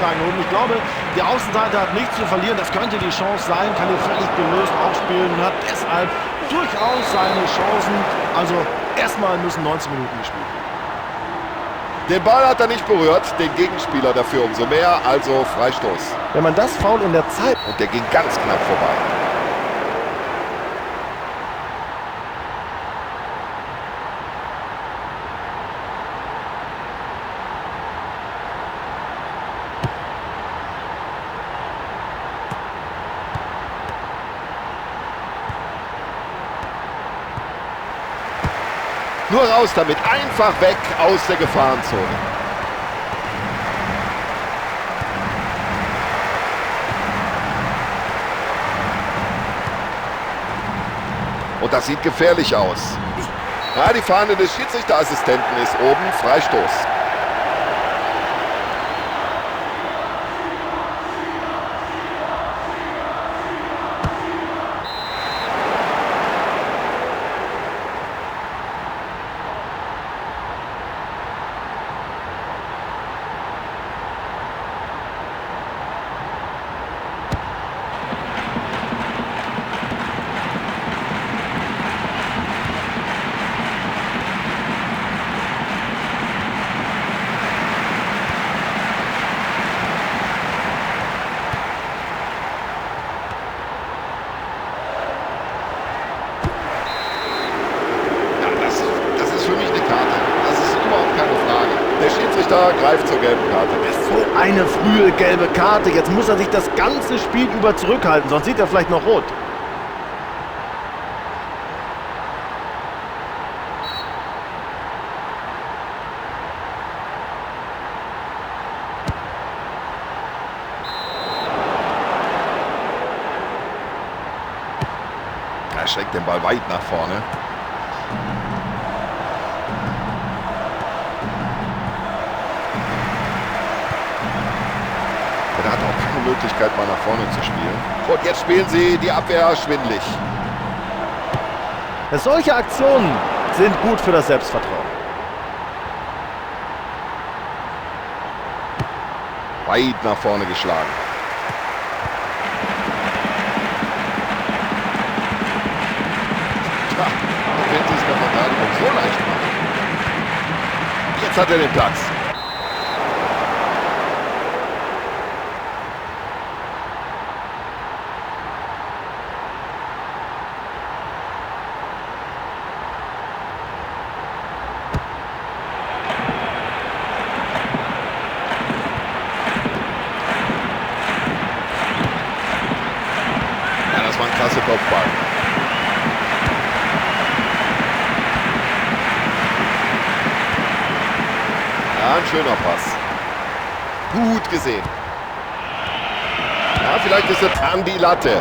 hervorragend. Und ich glaube, der Außenseiter hat nichts zu verlieren. Das könnte die Chance sein, kann ihn völlig gelöst aufspielen und hat deshalb durchaus seine Chancen. Also erstmal müssen 90 Minuten gespielt werden. Den Ball hat er nicht berührt, den Gegenspieler dafür umso mehr, also Freistoß. Wenn man das Foul in der Zeit... Und der ging ganz knapp vorbei. Nur raus damit, einfach weg aus der Gefahrenzone. Und das sieht gefährlich aus. Ja, die Fahne des Schiedsrichterassistenten ist oben, Freistoß. Greift zur gelben Karte. So eine frühe gelbe Karte. Jetzt muss er sich das ganze Spiel über zurückhalten, sonst sieht er vielleicht noch rot. Er schlägt den Ball weit nach vorne. Er hat auch keine Möglichkeit, mal nach vorne zu spielen. Und jetzt spielen sie die Abwehr schwindlig. Solche Aktionen sind gut für das Selbstvertrauen. Weit nach vorne geschlagen. Tja, wenn sie es der Verteidigung so leicht machen. Jetzt hat er den Platz. Klasse Kopfball. Ja, ein schöner Pass. Gut gesehen. Ja, vielleicht ist es an die Latte.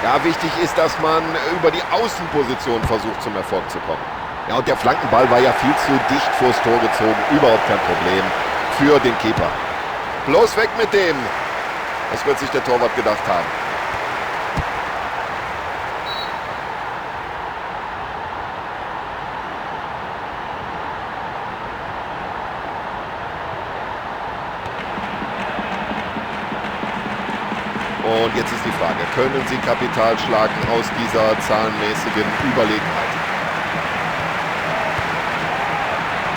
Ja, wichtig ist, dass man über die Außenposition versucht, zum Erfolg zu kommen. Ja, und der Flankenball war ja viel zu dicht vors Tor gezogen. Überhaupt kein Problem für den Keeper. Bloß weg mit dem. Das wird sich der Torwart gedacht haben. Und jetzt ist die Frage, können sie Kapital schlagen aus dieser zahlenmäßigen Überlegenheit?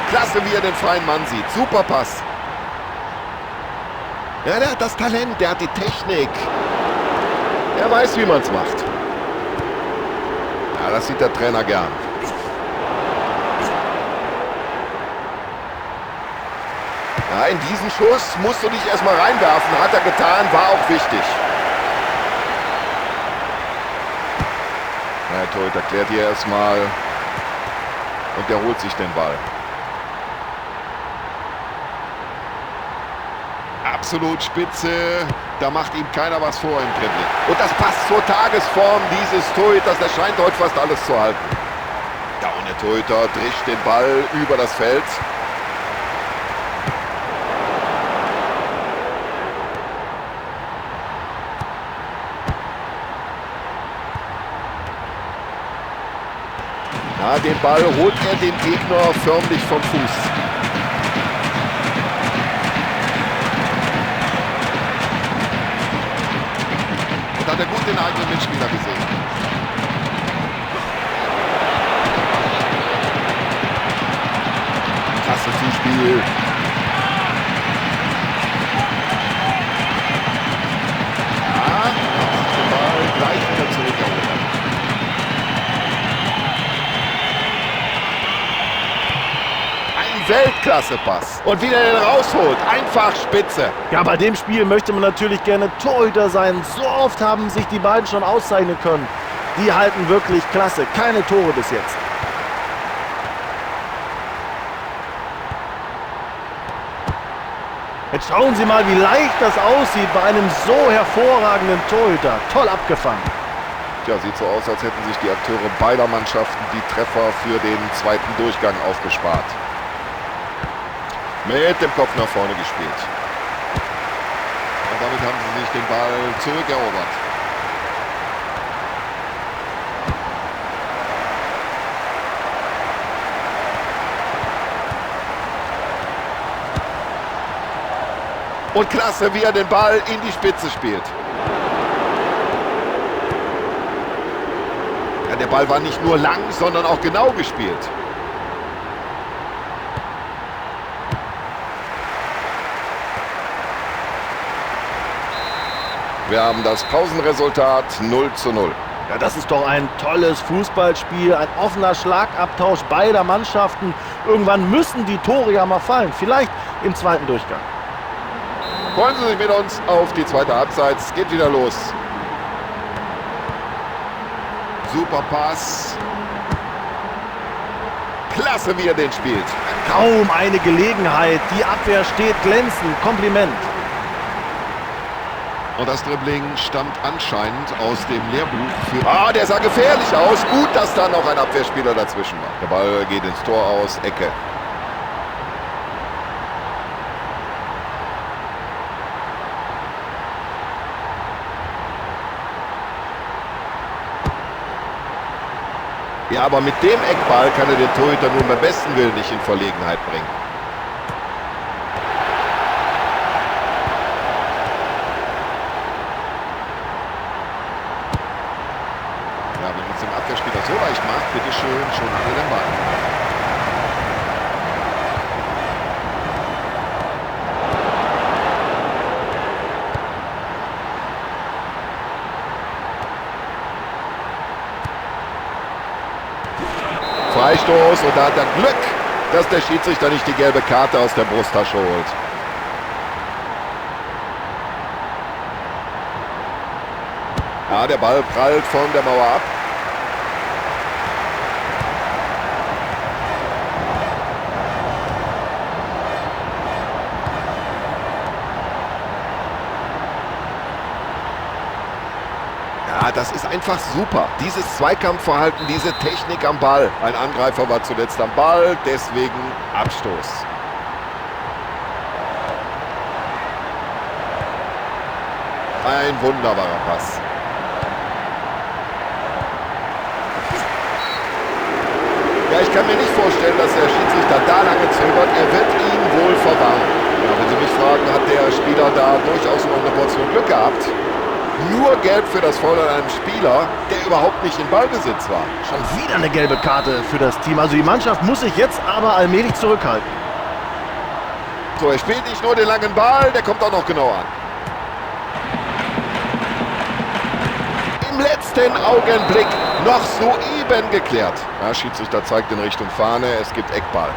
Klasse, wie er den freien Mann sieht. Super Pass. Ja, der hat das Talent, der hat die Technik. Er weiß, wie man es macht. Ja, das sieht der Trainer gern. Ja, in diesen Schuss musst du dich erstmal reinwerfen. Hat er getan, war auch wichtig. Der Torhüter klärt hier erstmal und der holt sich den Ball. Absolut spitze, da macht ihm keiner was vor im Dribbling. Und das passt zur Tagesform dieses Torhüters, der scheint heute fast alles zu halten. Ja, und der Torhüter drischt den Ball über das Feld. Ja, den Ball holt er den Gegner förmlich vom Fuß. Und hat er gut den eigenen Mitspieler gesehen. Klasse Zuspiel. Ja, den Ball gleich wieder zurückerobert. Ein Weltklasse-Pass. Und wieder den rausholt. Einfach spitze. Ja, bei dem Spiel möchte man natürlich gerne Torhüter sein. So oft haben sich die beiden schon auszeichnen können. Die halten wirklich klasse. Keine Tore bis jetzt. Jetzt schauen Sie mal, wie leicht das aussieht bei einem so hervorragenden Torhüter. Toll abgefangen. Ja, sieht so aus, als hätten sich die Akteure beider Mannschaften die Treffer für den zweiten Durchgang aufgespart. Mit dem Kopf nach vorne gespielt. Und damit haben sie sich den Ball zurückerobert. Und klasse, wie er den Ball in die Spitze spielt. Ja, der Ball war nicht nur lang, sondern auch genau gespielt. Wir haben das Pausenresultat 0:0. Ja, das ist doch ein tolles Fußballspiel. Ein offener Schlagabtausch beider Mannschaften. Irgendwann müssen die Tore ja mal fallen. Vielleicht im zweiten Durchgang. Freuen Sie sich mit uns auf die zweite Halbzeit. Es geht wieder los. Super Pass. Klasse, wie er den spielt. Kaum eine Gelegenheit. Die Abwehr steht glänzend. Kompliment. Und das Dribbling stammt anscheinend aus dem Lehrbuch für... Ah, der sah gefährlich aus. Gut, dass da noch ein Abwehrspieler dazwischen war. Der Ball geht ins Tor aus. Ecke. Ja, aber mit dem Eckball kann er den Torhüter nun beim besten Willen nicht in Verlegenheit bringen. Ja, wenn man es dem Abwehrspieler so leicht macht, bitteschön, schon hat er den Ball. Freistoß und da hat er Glück, dass der Schiedsrichter nicht die gelbe Karte aus der Brusttasche holt. Ja, der Ball prallt von der Mauer ab. Ja, das ist einfach super. Dieses Zweikampfverhalten, diese Technik am Ball. Ein Angreifer war zuletzt am Ball, deswegen Abstoß. Ein wunderbarer Pass. Ja, ich kann mir nicht vorstellen, dass der Schiedsrichter da lange zögert. Er wird ihn wohl verwarnen. Ja, wenn Sie mich fragen, hat der Spieler da durchaus noch eine Portion Glück gehabt. Nur gelb für das Foul an einem Spieler, der überhaupt nicht in Ballbesitz war. Schon wieder eine gelbe Karte für das Team. Also die Mannschaft muss sich jetzt aber allmählich zurückhalten. So, er spielt nicht nur den langen Ball, der kommt auch noch genau an. Im letzten Augenblick noch soeben geklärt. Ja, Schiedsrichter zeigt in Richtung Fahne, es gibt Eckball.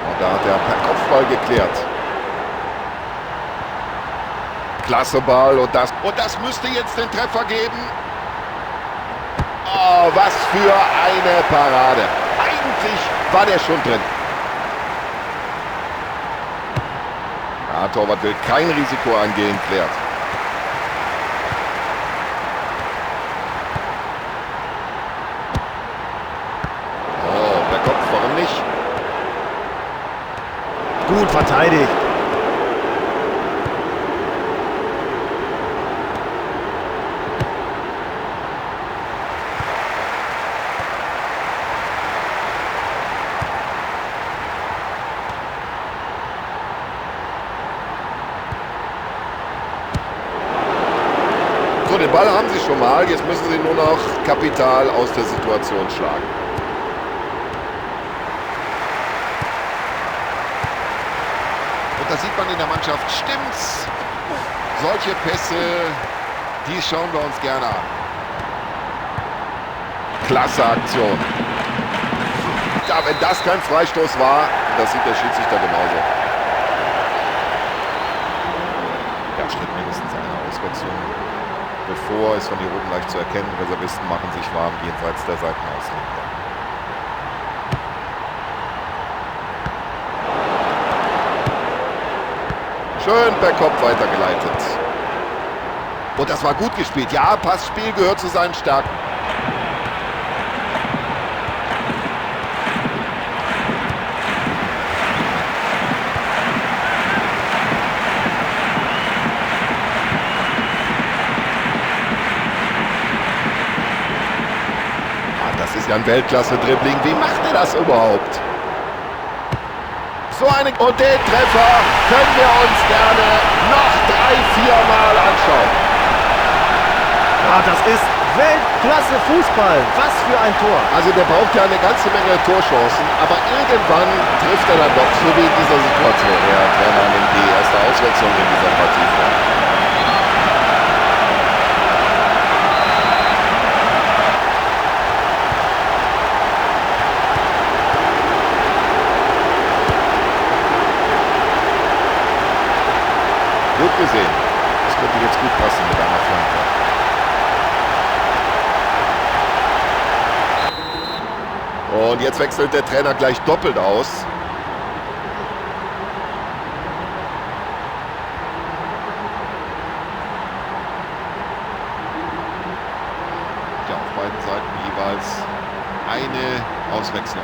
Und da hat er per Kopfball geklärt. Klasse Ball und das müsste jetzt den Treffer geben. Oh, was für eine Parade. Eigentlich war der schon drin. Ja, Torwart will kein Risiko eingehen, klärt. Oh, per Kopf, warum nicht? Gut verteidigt. Ball haben sie schon mal. Jetzt müssen sie nur noch Kapital aus der Situation schlagen. Und da sieht man in der Mannschaft, stimmt's. Solche Pässe, die schauen wir uns gerne an. Klasse Aktion. Ja, wenn das kein Freistoß war, das sieht der Schiedsrichter genauso. Ja, steht mindestens eine Auswechslung bevor, ist von hier oben leicht zu erkennen. Reservisten machen sich warm jenseits der Seitenauslinie. Schön per Kopf weitergeleitet. Und das war gut gespielt. Ja, Passspiel gehört zu seinen Stärken. Das ist ja ein Weltklasse-Dribbling. Wie macht er das überhaupt? So eine und den Treffer können wir uns gerne noch 3-4 Mal anschauen. Ja, das ist Weltklasse Fußball. Was für ein Tor. Also der braucht ja eine ganze Menge Torchancen, aber irgendwann trifft er dann doch, so wie in dieser Situation. Der Trainer nimmt die erste Auswechslung in dieser Partie vor. Gut gesehen. Das könnte jetzt gut passen mit einer Flanke. Und jetzt wechselt der Trainer gleich doppelt aus. Ja, auf beiden Seiten jeweils eine Auswechslung.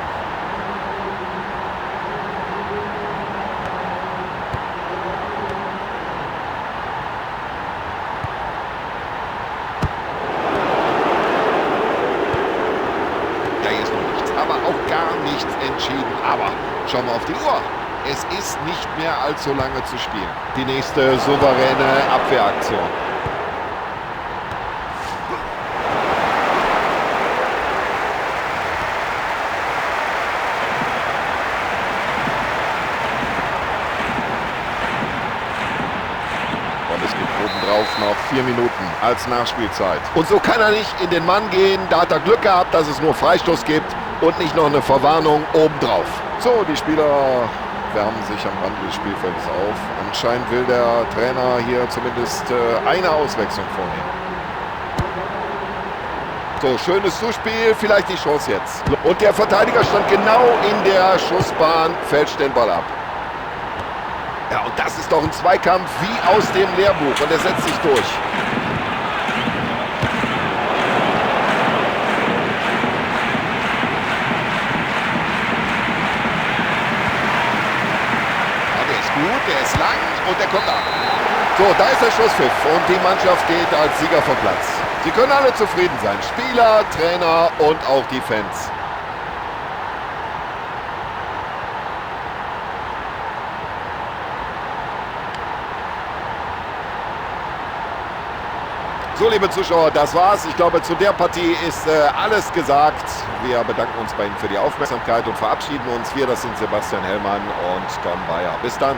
Entschieden, aber schauen wir auf die Uhr. Es ist nicht mehr allzu lange zu spielen. Die nächste souveräne Abwehraktion. Und es gibt obendrauf noch 4 Minuten als Nachspielzeit. Und so kann er nicht in den Mann gehen. Da hat er Glück gehabt, dass es nur Freistoß gibt. Und nicht noch eine Verwarnung obendrauf. So, die Spieler wärmen sich am Rand des Spielfeldes auf. Anscheinend will der Trainer hier zumindest eine Auswechslung vornehmen. So, schönes Zuspiel, vielleicht die Chance jetzt. Und der Verteidiger stand genau in der Schussbahn, fälscht den Ball ab. Ja, und das ist doch ein Zweikampf wie aus dem Lehrbuch. Und er setzt sich durch. Der ist lang und der kommt ab. So, da ist der Schusspfiff und die Mannschaft geht als Sieger vom Platz. Sie können alle zufrieden sein. Spieler, Trainer und auch die Fans. So, liebe Zuschauer, das war's. Ich glaube, zu der Partie ist alles gesagt. Wir bedanken uns bei Ihnen für die Aufmerksamkeit und verabschieden uns. Wir, das sind Sebastian Hellmann und Tom Bayer. Bis dann.